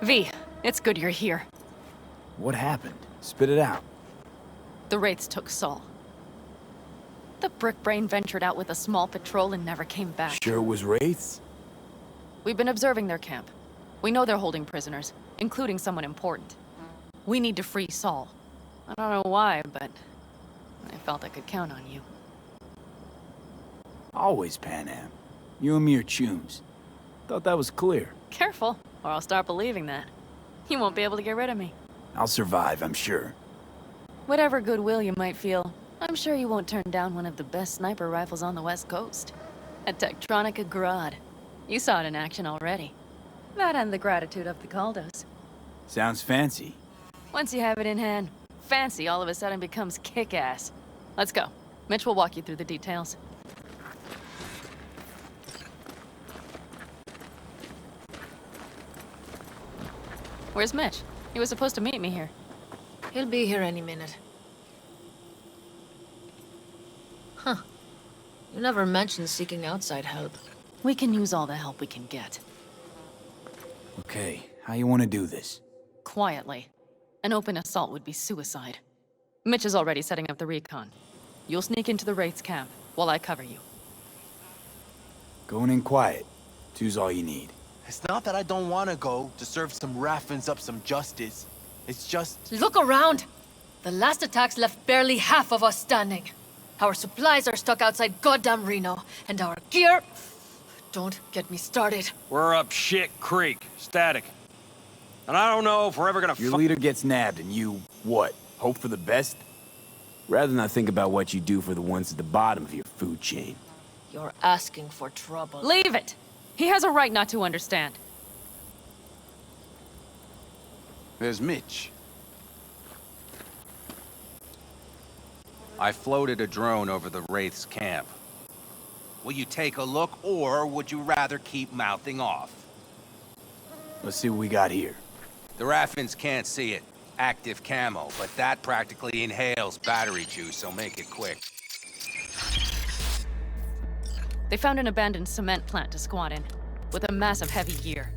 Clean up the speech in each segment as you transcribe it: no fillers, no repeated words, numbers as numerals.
V, it's good you're here. What happened? Spit it out. The Wraiths took Saul. The Brickbrain ventured out with a small patrol and never came back. Sure it was Wraiths? We've been observing their camp. We know they're holding prisoners, including someone important. We need to free Saul. I don't know why, but I felt I could count on you. Always, Panam. You and me are chums. Thought that was clear. Careful, or I'll start believing that. You won't be able to get rid of me. I'll survive, I'm sure. Whatever goodwill you might feel, I'm sure you won't turn down one of the best sniper rifles on the West Coast. A Tektronica Grad. You saw it in action already. That and the gratitude of the Caldos. Sounds fancy. Once you have it in hand, fancy all of a sudden becomes kick-ass. Let's go. Mitch will walk you through the details. Where's Mitch? He was supposed to meet me here. He'll be here any minute. Huh. You never mentioned seeking outside help. We can use all the help we can get. Okay, how you want to do this? Quietly. An open assault would be suicide. Mitch is already setting up the recon. You'll sneak into the Wraith's camp while I cover you. Going in quiet. Two's all you need. It's not that I don't want to go to serve some Raffins up some justice. It's just... Look around! The last attacks left barely half of us standing. Our supplies are stuck outside goddamn Reno, and our gear... Don't get me started. We're up shit creek, static. And I don't know if we're ever gonna Your leader gets nabbed and you, what, hope for the best? Rather not think about what you do for the ones at the bottom of your food chain. You're asking for trouble. Leave it! He has a right not to understand. There's Mitch. I floated a drone over the Wraith's camp. Will you take a look, or would you rather keep mouthing off? Let's see what we got here. The Raffins can't see it. Active camo, but that practically inhales battery juice, so make it quick. They found an abandoned cement plant to squat in, with a massive heavy gear.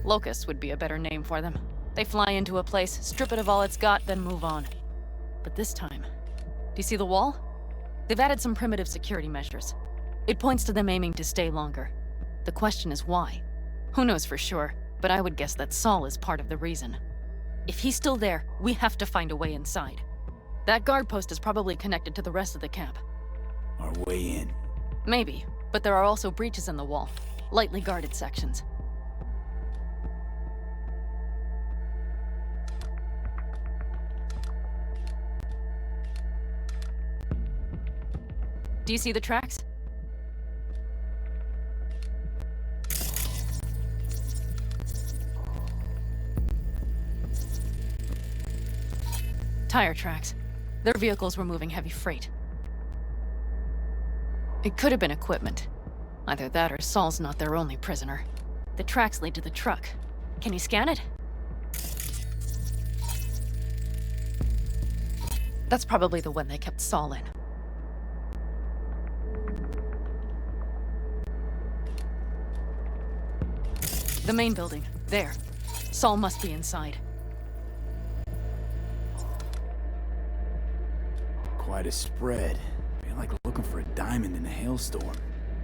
Locusts would be a better name for them. They fly into a place, strip it of all it's got, then move on. But this time, do you see the wall? They've added some primitive security measures. It points to them aiming to stay longer. The question is why? Who knows for sure, but I would guess that Saul is part of the reason. If he's still there, we have to find a way inside. That guard post is probably connected to the rest of the camp. Our way in. Maybe, but there are also breaches in the wall, lightly guarded sections. Do you see the tracks? Tire tracks. Their vehicles were moving heavy freight. It could have been equipment. Either that or Saul's not their only prisoner. The tracks lead to the truck. Can you scan it? That's probably the one they kept Saul in. The main building. There. Saul must be inside. Quite a spread. Feel like looking for a diamond in a hailstorm.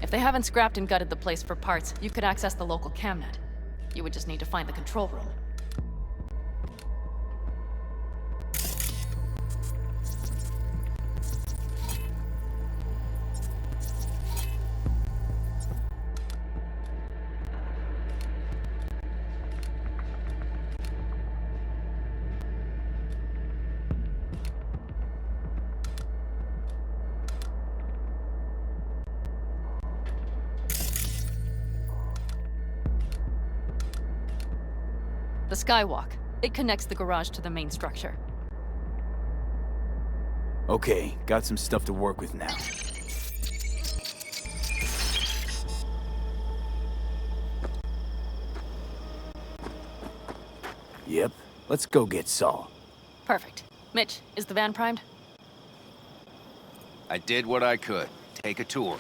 If they haven't scrapped and gutted the place for parts, you could access the local camnet. You would just need to find the control room. The skywalk. It connects the garage to the main structure. Okay, got some stuff to work with now. Yep, let's go get Saul. Perfect. Mitch, is the van primed? I did what I could. Take a tour.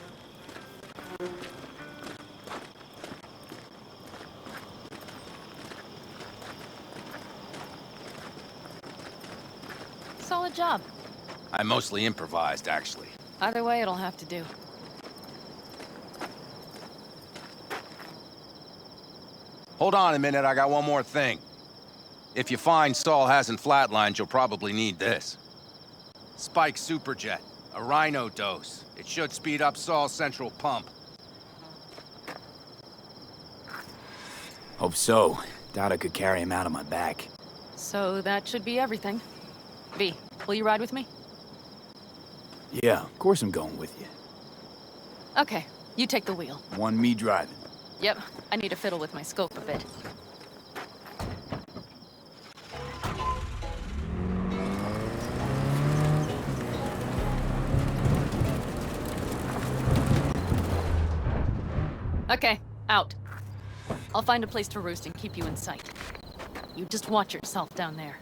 solid job. I mostly improvised, actually. Either way, it'll have to do. Hold on a minute, I got one more thing. If you find Saul hasn't flatlined, you'll probably need this. Spike Superjet, a rhino dose. It should speed up Saul's central pump. Hope so. Doubt I could carry him out on my back. So that should be everything. V, will you ride with me? Yeah, of course I'm going with you. Okay, you take the wheel. One me driving. Yep, I need to fiddle with my scope a bit. Okay, out. I'll find a place to roost and keep you in sight. You just watch yourself down there.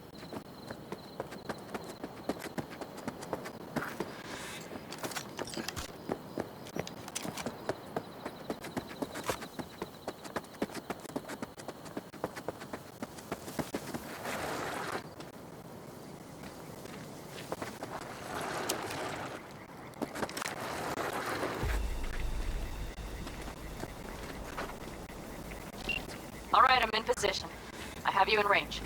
All right, I'm in position. I have you in range.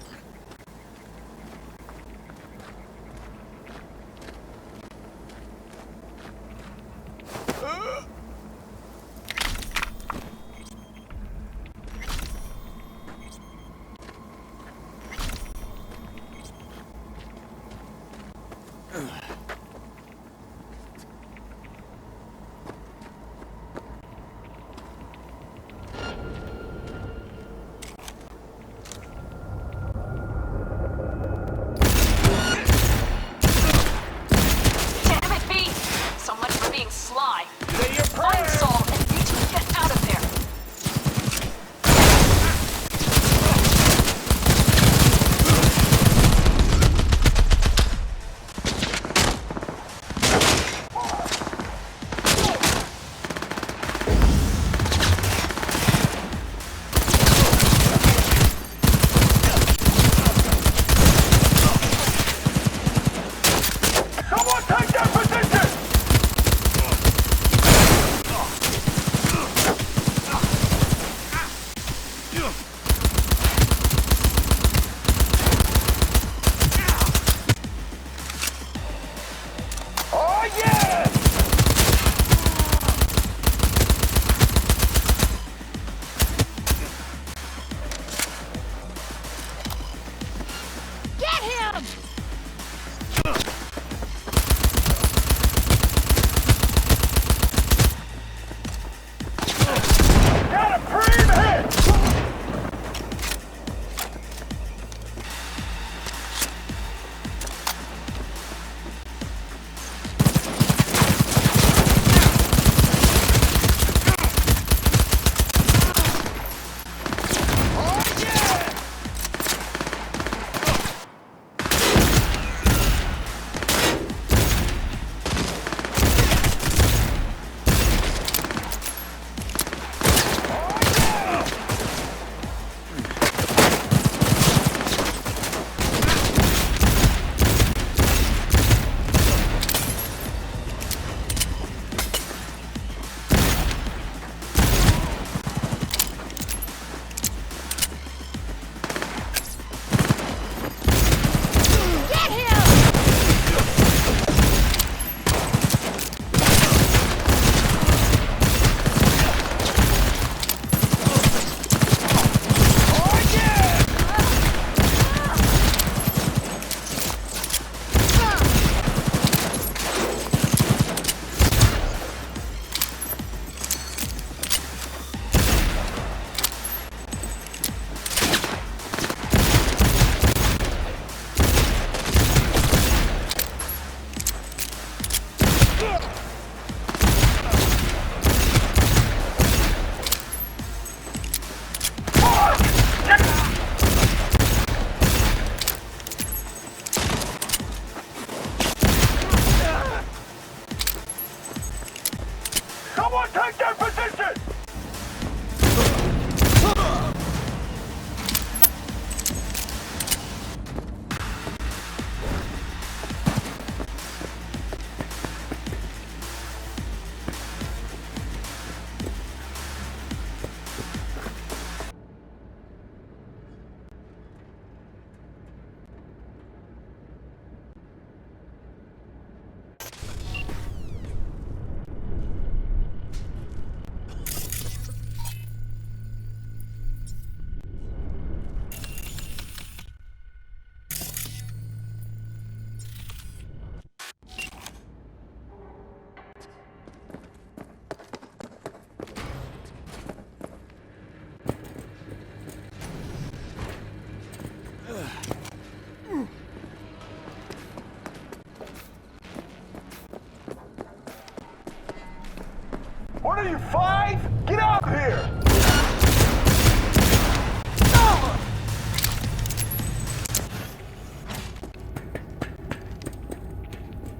are you, 5? Get out here!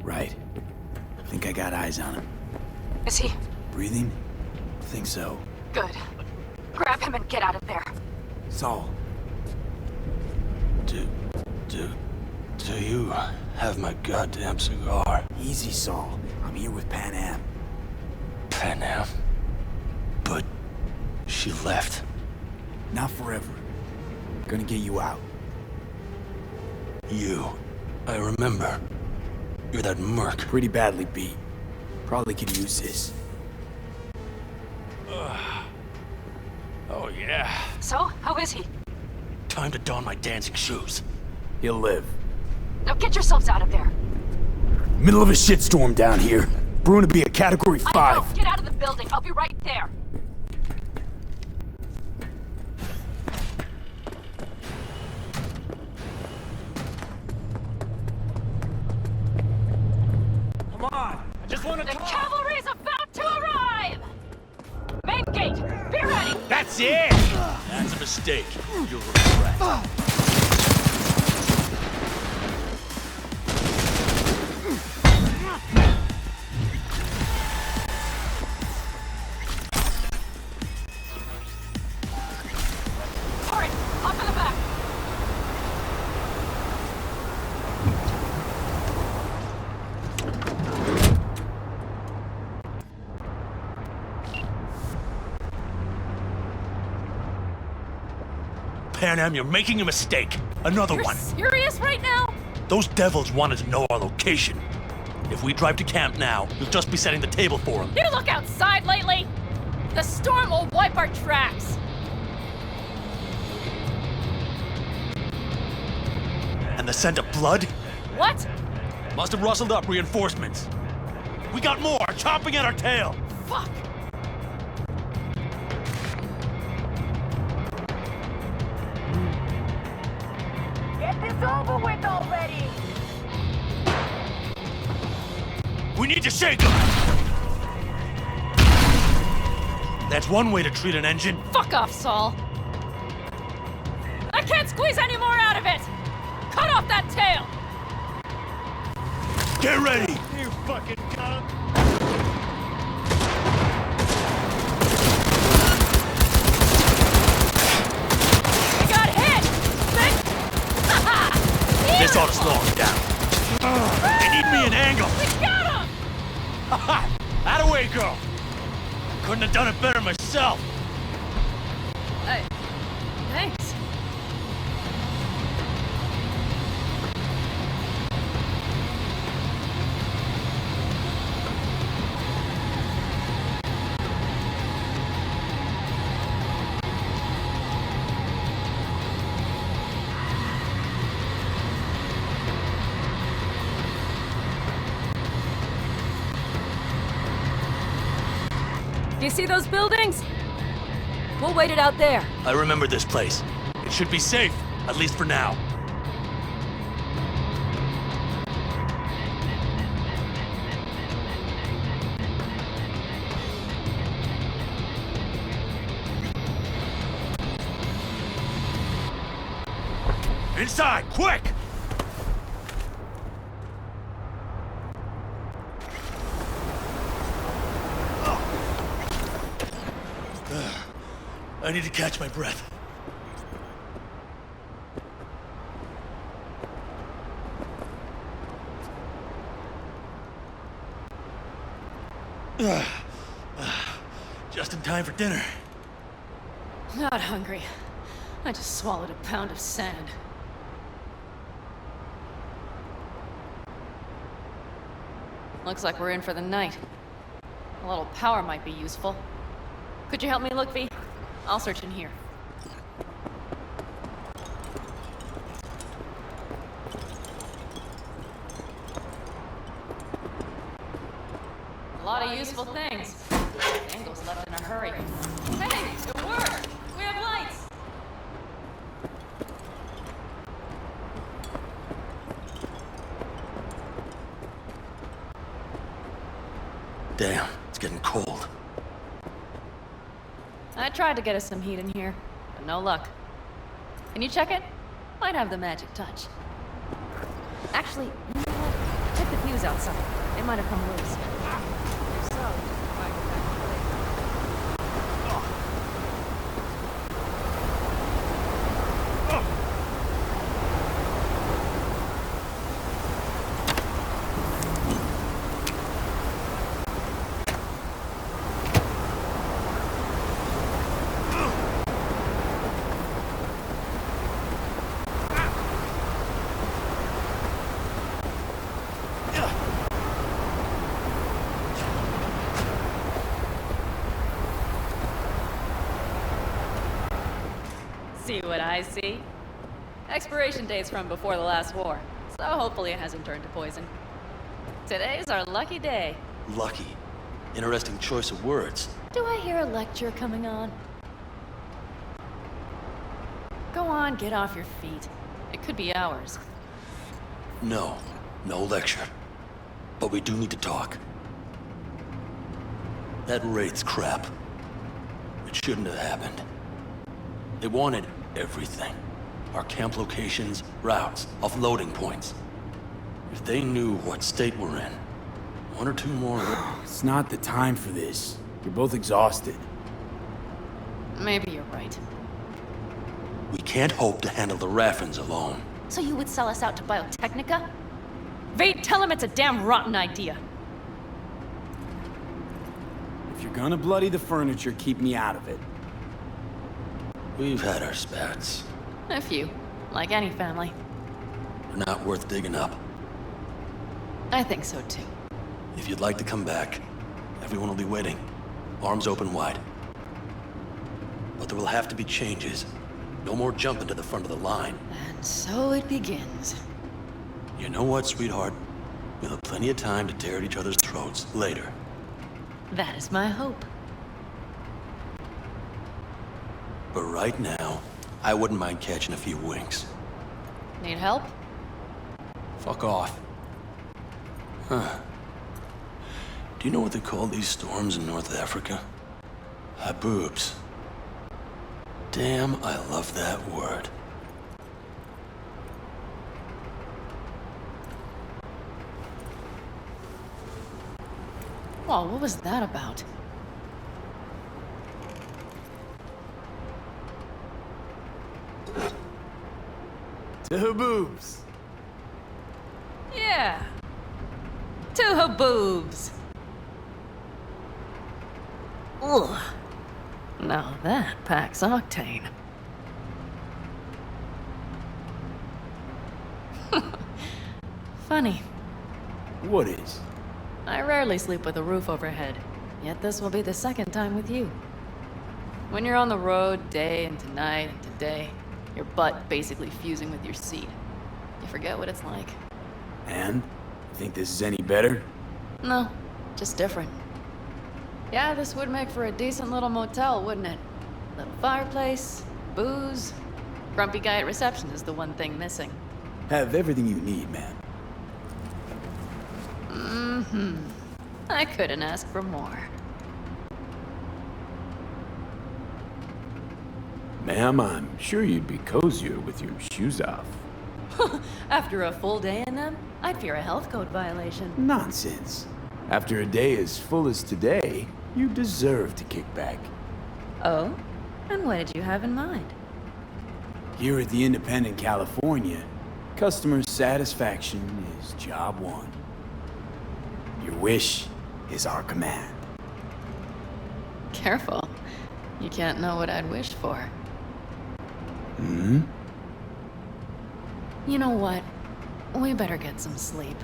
Right. Think I got eyes on him. Is he? Breathing? Think so. Good. Grab him and get out of there. Saul. Do you have my goddamn cigar? Easy, Saul. I'm here with Pan Am. Pan Am? But she left. Not forever. Gonna get you out. You. I remember. You're that merc. Pretty badly beat. Probably could use this. Oh, yeah. So, how is he? Time to don my dancing shoes. He'll live. Now get yourselves out of there. Middle of a shitstorm down here. Brewing to be a Category 5. I know. Get out of the building. I'll be right there. Come on! I just want to The talk! cavalry's about to arrive! Main gate, be ready! That's it! That's a mistake. You'll regret. Hurry, up in the back! Pan Am, you're making a mistake. Another You're one. serious right now? Those devils wanted to know our location. If we drive to camp now, you'll just be setting the table for them. You look outside lately? The storm will wipe our tracks. And the scent of blood? What? Must have rustled up reinforcements. We got more, chomping at our tail. Fuck! Get this over with already! We need to shake them. That's one way to treat an engine. Fuck off, Saul. I can't squeeze any more out of it! Cut off that tail! Get ready. You fucking cunt! We got hit! This ought to slow them down. They need me an angle. We got him! That away, girl. Couldn't have done it better myself. Thanks. Do you see those buildings? We'll wait it out there. I remember this place. It should be safe, at least for now. Inside, quick! I need to catch my breath. Just in time for dinner. Not hungry. I just swallowed a pound of sand. Looks like we're in for the night. A little power might be useful. Could you help me look, V? I'll search in here. A lot of useful things. Angles left in a hurry. Hey, it worked! We have lights! Damn, it's getting cold. tried to get us some heat in here, but no luck. Can you check it? Might have the magic touch. Actually, you know what? Check the fuse outside. It might have come loose. If so, might go back to play. See what I see? Expiration date's from before the last war, so hopefully it hasn't turned to poison. Today's our lucky day. Lucky. Interesting choice of words. Do I hear a lecture coming on? Go on, get off your feet. It could be hours. No. No lecture. But we do need to talk. That raid's crap. It shouldn't have happened. They wanted everything. Our camp locations, routes, offloading points. If they knew what state we're in, one or two more... It's not the time for this. You're both exhausted. Maybe you're right. We can't hope to handle the Raffins alone. So you would sell us out to Biotechnica? Vade, tell him it's a damn rotten idea. If you're gonna bloody the furniture, keep me out of it. We've had our spats. A few, like any family. They're not worth digging up. I think so too. If you'd like to come back, everyone will be waiting. Arms open wide. But there will have to be changes. No more jumping to the front of the line. And so it begins. You know what, sweetheart? We'll have plenty of time to tear at each other's throats later. That is my hope. But right now, I wouldn't mind catching a few winks. Need help? Fuck off. Huh. Do you know what they call these storms in North Africa? Haboobs. Damn, I love that word. Whoa, what was that about? To Haboobs. Yeah. To Haboobs. Ugh. Now that packs octane. Funny. What is? I rarely sleep with a roof overhead, yet this will be the second time with you. When you're on the road day into night into day, your butt basically fusing with your seat. You forget what it's like. And? You think this is any better? No, just different. Yeah, this would make for a decent little motel, wouldn't it? Little fireplace, booze. Grumpy guy at reception is the one thing missing. Have everything you need, man. I couldn't ask for more. Ma'am, I'm sure you'd be cozier with your shoes off. After a full day in them, I'd fear a health code violation. Nonsense. After a day as full as today, you deserve to kick back. Oh? And what did you have in mind? Here at the Independent California, customer satisfaction is job one. Your wish is our command. Careful. You can't know what I'd wish for. Hmm? You know what? We better get some sleep.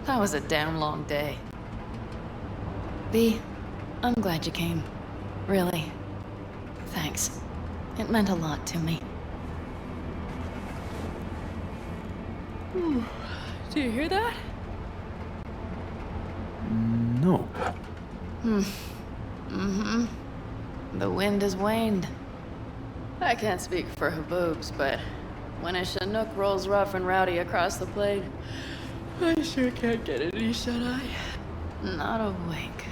That was a damn long day. B, I'm glad you came. Really. Thanks. It meant a lot to me. Do you hear that? No. The wind has waned. I can't speak for Haboobs, but when a Chinook rolls rough and rowdy across the plain, I sure can't get any shut-eye. Not a wink.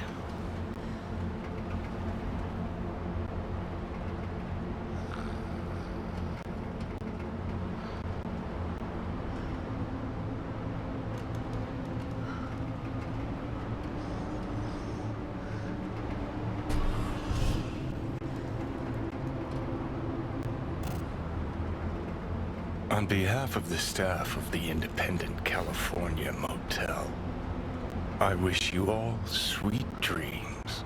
On behalf of the staff of the Independent California Motel, I wish you all sweet dreams.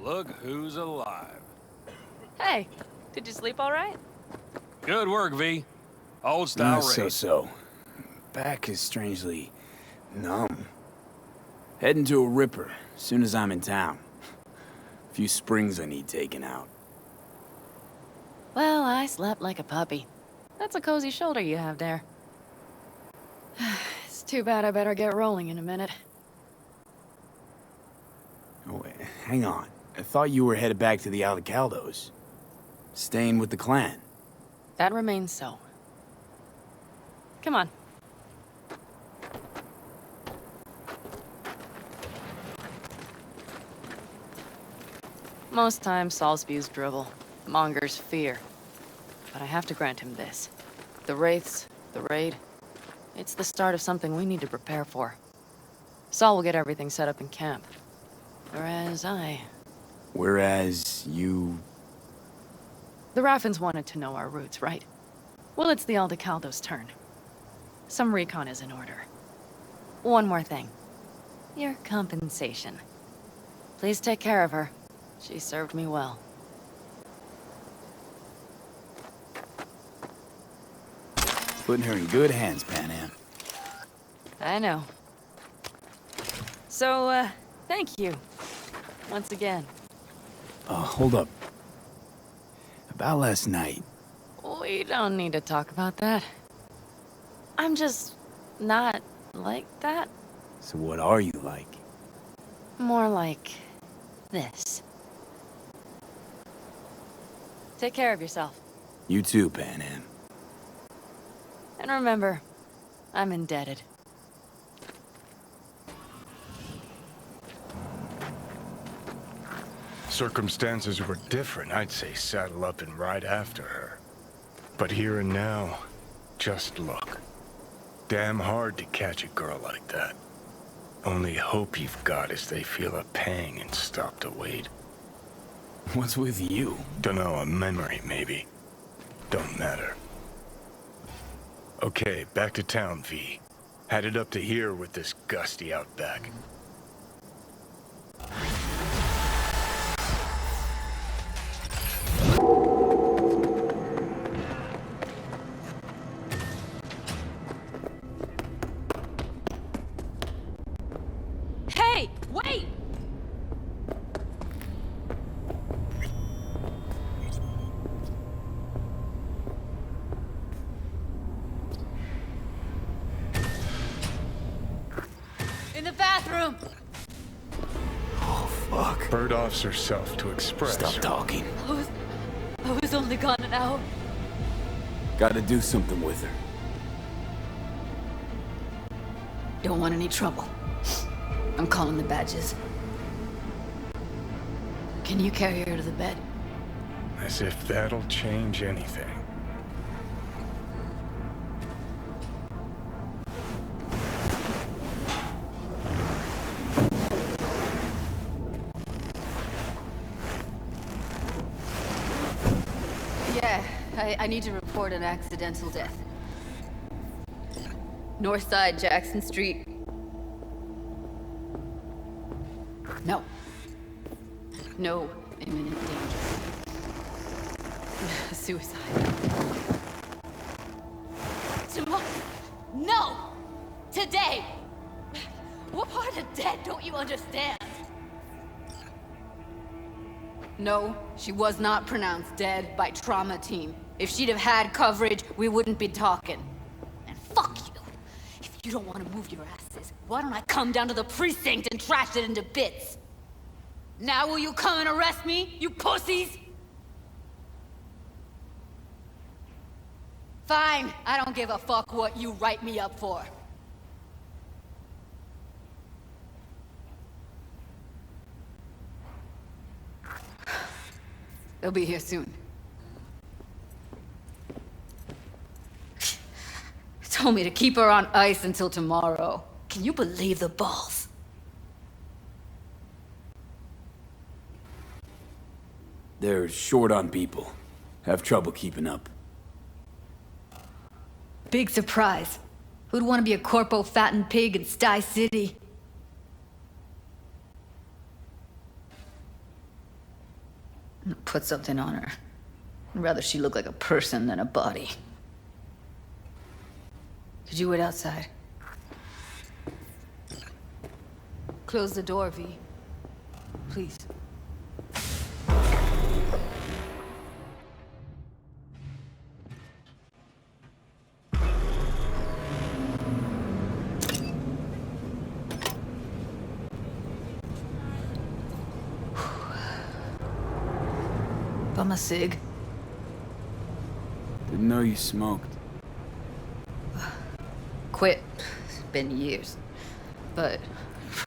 Look who's alive. Hey, did you sleep all right? Good work, V. Old style raid. So. Back is strangely numb. Heading to a ripper as soon as I'm in town. A few springs I need taken out. Well, I slept like a puppy. That's a cozy shoulder you have there. It's too bad I better get rolling in a minute. Oh, wait, hang on. I thought you were headed back to the Alcaldos. Staying with the clan. That remains so. Come on. Most times, Saul spews drivel, mongers fear. But I have to grant him this. The Wraiths, the raid, it's the start of something we need to prepare for. Saul will get everything set up in camp. Whereas you... The Raffins wanted to know our roots, right? Well, it's the Aldecaldo's turn. Some recon is in order. One more thing. Your compensation. Please take care of her. She served me well. Putting her in good hands, Panam. I know. So, thank you. Once again. Hold up. About last night. We don't need to talk about that. I'm just not like that. So what are you like? More like this. Take care of yourself. You too, Panam. And remember, I'm indebted. Circumstances were different, I'd say saddle up and ride after her. But here and now, just look. Damn hard to catch a girl like that. Only hope you've got is they feel a pang and stop to wait. What's with you? Dunno, a memory maybe. Don't matter. Okay, back to town, V. Headed up to here with this gusty outback. Hey, wait! In the bathroom! Oh, fuck. Bird offs herself to express. Stop talking. I was only gone an hour. Gotta do something with her. Don't want any trouble. I'm calling the badges. Can you carry her to the bed? As if that'll change anything. Yeah, I need to report an accidental death. North side, Jackson Street. No. No imminent danger. Suicide. Tomorrow. No! Today! What part of dead don't you understand? No, she was not pronounced dead by trauma team. If she'd have had coverage, we wouldn't be talking. And fuck you! If you don't want to move your asses, why don't I come down to the precinct and trash it into bits? Now will you come and arrest me, you pussies? Fine, I don't give a fuck what you write me up for. They'll be here soon. Told me to keep her on ice until tomorrow. Can you believe the balls? They're short on people. Have trouble keeping up. Big surprise. Who'd want to be a corpo fattened pig in Sty City? Put something on her. I'd rather she look like a person than a body. Could you wait outside? Close the door, V. Please. Bum a cig. Didn't know you smoked. Quit. It's been years. But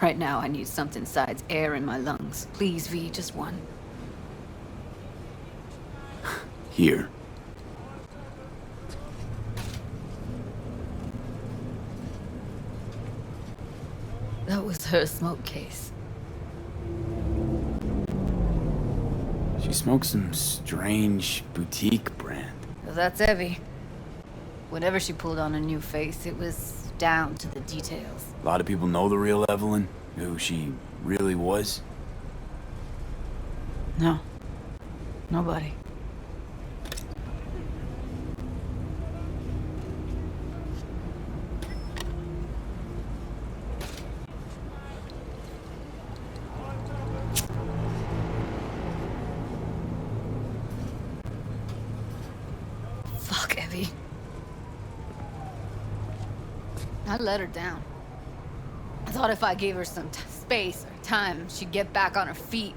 right now I need something besides air in my lungs. Please, V, just one. Here. That was her smoke case. She smokes some strange boutique brand. Well, that's Evie. Whenever she pulled on a new face, it was down to the details. A lot of people know the real Evelyn, who she really was. No. Nobody. Fuck, Evie. I let her down. I thought if I gave her some space or time, she'd get back on her feet.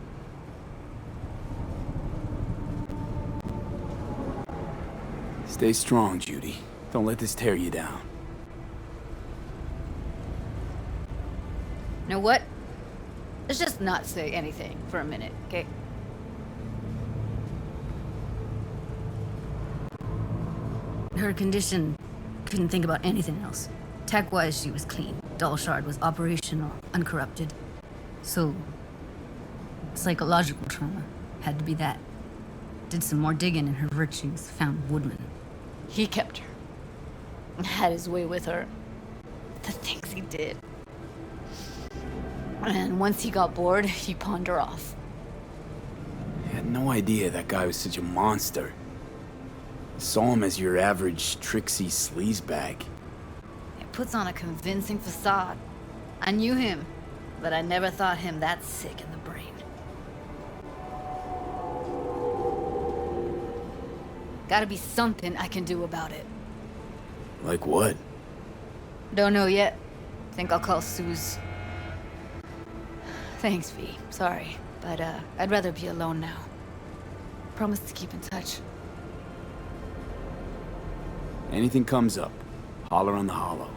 Stay strong, Judy. Don't let this tear you down. You know what? Let's just not say anything for a minute, okay? Her condition, couldn't think about anything else. Tech-wise, she was clean. Doll Shard was operational, uncorrupted. So, psychological trauma had to be that. Did some more digging in her virtues, found Woodman. He kept her. Had his way with her. The things he did. And once he got bored, he pawned her off. I had no idea that guy was such a monster. Saw him as your average tricksy sleazebag. It puts on a convincing facade. I knew him, but I never thought him that sick in the brain. Gotta be something I can do about it. Like what? Don't know yet. Think I'll call Suze. Thanks, V. Sorry, but I'd rather be alone now. Promise to keep in touch. Anything comes up, holler on the hollow.